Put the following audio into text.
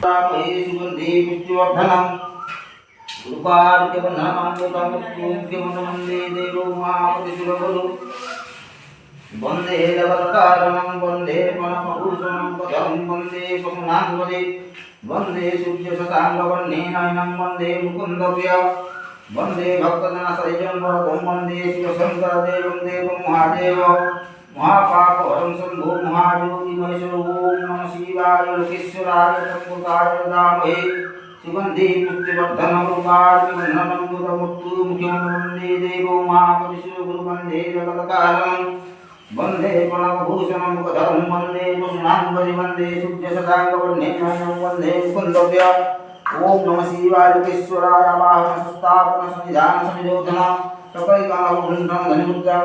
सुगंधि पुष्टिवर्धनम् गुरुपार्थिवनामृतमृत्युमुख्यमन्त्रे देवो महापतिशिवगुरु वन्दे जगत्कारणं वन्दे परमभूषणं पदं वन्दे पशूनां वन्दे सूर्यशशाङ्कवर्णेनयनं वन्दे मुकुन्दप्रिय वन्दे भक्तजनसहितं वरदं वन्दे शिवशङ्करदेवं देवं महादेव महापापहरं शम्भो महायोगिमहेश्वरो ॐ नमः शिवाय लोकेश्वराय तत्पुरुषाय नमामहे सुगन्धि पुष्टिवर्धनमुपार्तिवर्धनं दुर्मुक्तिमुख्यं वन्दे देवो महापतिशिवगुरु वन्दे जगत्कारणं वन्दे प्रणवभूषणं मुखधरं वन्दे पशूनां वन्दे सूर्यशशाङ्कवर्णेनयनं वन्दे मुकुन्दप्रिय ओम नमः शिवाय लोकेश्वराय वाहन संस्थापन सन्निधान सनिरोधन सकल कामभूषण धनिमुद्रा